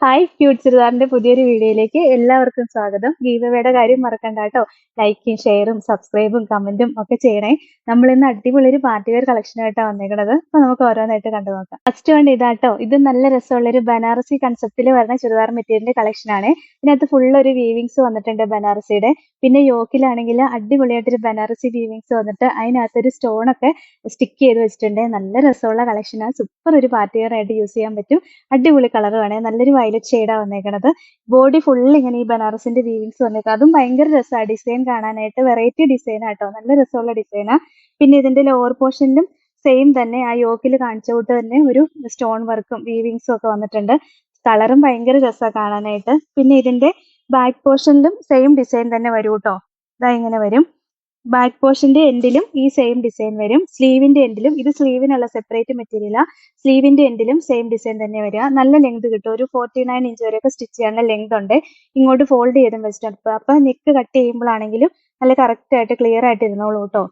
Hi cute ചുരിദാറിന്റെ പുതിയൊരു വീഡിയോയിലേക്ക് എല്ലാവർക്കും സ്വാഗതം. ഗീവ് അവേയുടെ കാര്യം മറക്കണ്ട കേട്ടോ. ലൈക്കും ഷെയറും സബ്സ്ക്രൈബും കമന്റും ഒക്കെ ചെയ്യണേ. നമ്മൾ ഇന്ന് അടിപൊളി ഒരു പാർട്ടി വെയർ കളക്ഷനായിട്ടാണ് വന്നേക്കുന്നത്. അപ്പൊ നമുക്ക് ഓരോന്നായിട്ട് കണ്ടു നോക്കാം. ഫസ്റ്റ് വൺ ഇതാട്ടോ. ഇത് നല്ല രസമുള്ള ഒരു ബനാറസി കൺസെപ്റ്റിൽ വരുന്ന ചുരിദാർ മെറ്റീരിയലിന്റെ കളക്ഷനാണ്. ഇതിനകത്ത് ഫുൾ ഒരു വീവിങ്സ് വന്നിട്ടുണ്ട് ബനാറസിയുടെ. പിന്നെ യോക്കിലാണെങ്കിൽ അടിപൊളിയായിട്ടൊരു ബനാറസി വീവിങ്സ് വന്നിട്ട് അതിനകത്തൊരു സ്റ്റോൺ ഒക്കെ സ്റ്റിക്ക് ചെയ്ത് വെച്ചിട്ടുണ്ട്. നല്ല രസമുള്ള കളക്ഷനാണ്. സൂപ്പർ ഒരു പാർട്ടി വെയർ ആയിട്ട് യൂസ് ചെയ്യാൻ പറ്റും. അടിപൊളി കളറുമാണ്. നല്ലൊരു വയലറ്റ് ഷെയ്ഡാ വന്നേക്കണത്. ബോഡി ഫുൾ ഇങ്ങനെ ഈ ബനാറസിന്റെ വീവിങ്സ് വന്നേക്കും. അതും ഭയങ്കര രസമാണ് ഡിസൈൻ കാണാനായിട്ട്. വെറൈറ്റി ഡിസൈൻ ആട്ടോ. നല്ല രസമുള്ള ഡിസൈനാ. പിന്നെ ഇതിന്റെ ലോവർ പോർഷനിലും സെയിം തന്നെ ആ യോക്കിൽ കാണിച്ച കൂട്ട് തന്നെ ഒരു സ്റ്റോൺ വർക്കും വീവിങ്സും ഒക്കെ വന്നിട്ടുണ്ട്. കളറും ഭയങ്കര രസമാണ് കാണാനായിട്ട്. പിന്നെ ഇതിന്റെ ബാക്ക് പോർഷനിലും സെയിം ഡിസൈൻ തന്നെ വരും കേട്ടോ. ഇതാ ഇങ്ങനെ വരും. ബാക്ക് പോർഷന്റെ എൻഡിലും ഈ സെയിം ഡിസൈൻ വരും. സ്ലീവിന്റെ എൻഡിലും ഇത് സ്ലീവിനുള്ള സെപ്പറേറ്റ് മെറ്റീരിയലാ. സ്ലീവിന്റെ എൻഡിലും സെയിം ഡിസൈൻ തന്നെ വരിക. നല്ല ലെങ്ത് കിട്ടും. ഒരു 49 ഇഞ്ച് വരെയൊക്കെ സ്റ്റിച്ച് ചെയ്യാനുള്ള ലെങ്ത് ഉണ്ട്. ഇങ്ങോട്ട് ഫോൾഡ് ചെയ്തും വെച്ചിട്ടുണ്ട്. അപ്പൊ നെക്ക് കട്ട് ചെയ്യുമ്പോഴാണെങ്കിലും നല്ല കറക്റ്റ് ആയിട്ട് ക്ലിയർ ആയിട്ട് ഇരുന്നോളൂ കേട്ടോ.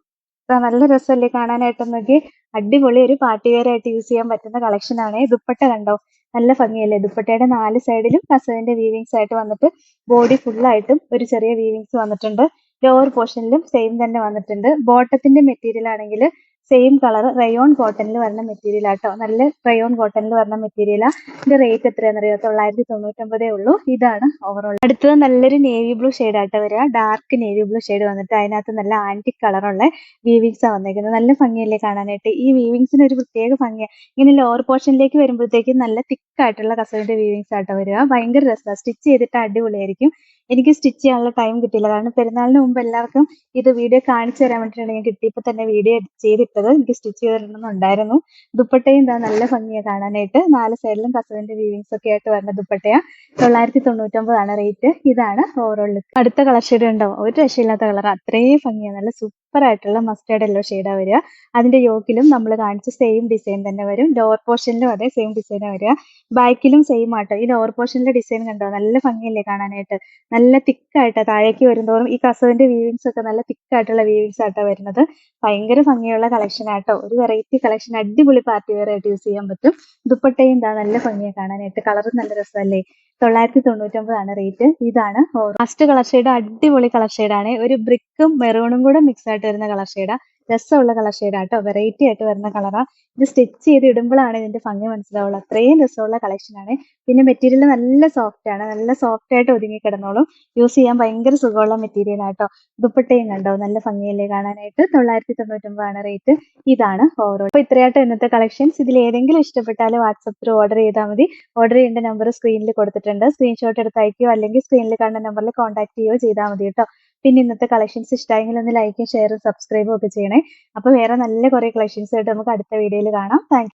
നല്ല രസമല്ലേ കാണാനായിട്ട്. നോക്കി അടിപൊളി ഒരു പാർട്ടി വെയർ ആയിട്ട് യൂസ് ചെയ്യാൻ പറ്റുന്ന കളക്ഷൻ ആണ്. ദുപ്പട്ട കണ്ടോ, നല്ല ഭംഗിയല്ലേ. ദുപ്പട്ടയുടെ 4 സൈഡിലും കസവിന്റെ വീവിങ്സ് ആയിട്ട് വന്നിട്ട് ബോഡി ഫുൾ ആയിട്ടും ഒരു ചെറിയ വീവിങ്സ് വന്നിട്ടുണ്ട്. ലോവർ പോർഷനിലും സെയിം തന്നെ വന്നിട്ടുണ്ട്. ബോട്ടത്തിന്റെ മെറ്റീരിയൽ ആണെങ്കിൽ സെയിം കളർ റയോൺ കോട്ടണിൽ വരുന്ന മെറ്റീരിയൽ ആട്ടോ. നല്ല റയോൺ കോട്ടണിൽ വരുന്ന മെറ്റീരിയലാ. ഇതിന്റെ റേറ്റ് എത്രയാണെന്നറിയോ? 999 ഉള്ളൂ. ഇതാണ് ഓവറോൾ. അടുത്തത് നല്ലൊരു നേവി ബ്ലൂ ഷെയ്ഡ് ആട്ടോ വരിക. ഡാർക്ക് നേവി ബ്ലൂ ഷെയ്ഡ് വന്നിട്ട് അതിനകത്ത് നല്ല ആന്റിക് കളറുള്ള വീവിങ്സ് ആ വന്നേക്കുന്നത്. നല്ല ഭംഗിയല്ലേ കാണാനായിട്ട്. ഈ വീവിങ്സിന് ഒരു പ്രത്യേക ഭംഗിയാണ്. ഇങ്ങനെ ലോവർ പോർഷനിലേക്ക് വരുമ്പോഴത്തേക്കും നല്ല തിക്കായിട്ടുള്ള കസവിന്റെ വീവിങ്സ് ആട്ടോ വരിക. ഭയങ്കര രസമാണ്. സ്റ്റിച്ച് ചെയ്തിട്ട് അടിപൊളിയായിരിക്കും. എനിക്ക് സ്റ്റിച്ച് ചെയ്യാനുള്ള ടൈം കിട്ടിയില്ല. കാരണം പെരുന്നാളിന് മുമ്പ് എല്ലാവർക്കും ഇത് വീഡിയോ കാണിച്ചു തരാൻ വേണ്ടിയിട്ടാണ് ഞാൻ കിട്ടിയപ്പോൾ തന്നെ വീഡിയോ ചെയ്തിട്ടത്. എനിക്ക് സ്റ്റിച്ച് ചെയ്തിട്ടുണ്ടായിരുന്നു. ദുപ്പട്ടയും ഇതാ നല്ല ഭംഗിയാണ് കാണാനായിട്ട്. 4 സൈഡിലും കസവിന്റെ വീവിങ്സ് ഒക്കെ ആയിട്ട് വരുന്ന ദുപ്പട്ടയാ. 999 റേറ്റ്. ഇതാണ് ഓവറോൾ ലുക്ക്. അടുത്ത കളർ ഷെയ്ഡ് ഉണ്ടോ? ഒരു രക്ഷയില്ലാത്ത കളർ. അത്രയും ഭംഗിയാണ്. നല്ല സൂപ്പർ ആയിട്ടുള്ള മസ്റ്റേർഡ് യെല്ലോ ഷെയ്ഡാ വരിക. അതിന്റെ യോക്കിലും നമ്മൾ കാണിച്ച സെയിം ഡിസൈൻ തന്നെ വരും. ലോവർ പോർഷനിലും അതേ സെയിം ഡിസൈനാണ് വരിക. ബാക്കിലും സെയിം ആട്ടോ. ഈ ലോവർ പോർഷനിലെ ഡിസൈൻ കണ്ടോ, നല്ല ഭംഗിയല്ലേ കാണാനായിട്ട്. നല്ല തിക്കായിട്ട് താഴേക്ക് വരുന്തോറും ഈ കസവിന്റെ വീവിങ്സ് ഒക്കെ നല്ല തിക്കായിട്ടുള്ള വീവിങ്സ് ആട്ടോ വരുന്നത്. ഭയങ്കര ഭംഗിയുള്ള കളക്ഷൻ ആട്ടോ. ഒരു വെറൈറ്റി കളക്ഷൻ. അടിപൊളി പാർട്ടി വെയർ ആയിട്ട് യൂസ് ചെയ്യാൻ പറ്റും. ദുപ്പട്ടയും എന്താ നല്ല ഭംഗിയാണ് കാണാനായിട്ട്. കളറും നല്ല രസമല്ലേ. 999 റേറ്റ്. ഇതാണ് ലാസ്റ്റ് കളർ ഷെയ്ഡ്. അടിപൊളി കളർ ഷെയ്ഡാണ്. ഒരു ബ്രിക്കും മെറൂണും കൂടെ മിക്സ് ആയിട്ട് വരുന്ന കളർ ഷെയ്ഡാ. രസമുള്ള കളർ ഷെയ്ഡാട്ടോ. വെറൈറ്റി ആയിട്ട് വരുന്ന കളറാ. ഇത് സ്റ്റിച്ച് ചെയ്ത് ഇടുമ്പോഴാണ് ഇതിന്റെ ഭംഗി മനസ്സിലാവുള്ളൂ. അത്രയും രസമുള്ള കളക്ഷൻ ആണ്. പിന്നെ മെറ്റീരിയൽ നല്ല സോഫ്റ്റ് ആണ്. നല്ല സോഫ്റ്റ് ആയിട്ട് ഒതുങ്ങി കിടന്നോളും. യൂസ് ചെയ്യാൻ ഭയങ്കര സുഖമുള്ള മെറ്റീരിയൽ ആട്ടോ. ദുപ്പട്ടയും കണ്ടോ, നല്ല ഭംഗിയല്ലേ കാണാനായിട്ട്. 999 റേറ്റ്. ഇതാണ് ഓവറോൾ. അപ്പൊ ഇത്രയാട്ടോ ഇന്നത്തെ കളക്ഷൻസ്. ഇതിൽ ഏതെങ്കിലും ഇഷ്ടപ്പെട്ടാൽ വാട്സപ്പിൽ ഓർഡർ ചെയ്താൽ മതി. ഓർഡർ ചെയ്യേണ്ട നമ്പർ സ്ക്രീനിൽ കൊടുത്തിട്ടുണ്ട്. സ്ക്രീൻഷോട്ട് എടുത്ത് അയക്കുകയോ അല്ലെങ്കിൽ സ്ക്രീനിൽ കാണുന്ന നമ്പറിൽ കോൺടാക്ട് ചെയ്യുകയോ ചെയ്താൽ മതി കേട്ടോ. പിന്നെ ഇന്നത്തെ കളക്ഷൻസ് ഇഷ്ടമായെങ്കിൽ ഒന്ന് ലൈക്കും ഷെയറും സബ്സ്ക്രൈബും ഒക്കെ ചെയ്യണേ. അപ്പൊ വേറെ നല്ല കുറെ കളക്ഷൻസ് ആയിട്ട് നമുക്ക് അടുത്ത വീഡിയോയിൽ കാണാം. താങ്ക്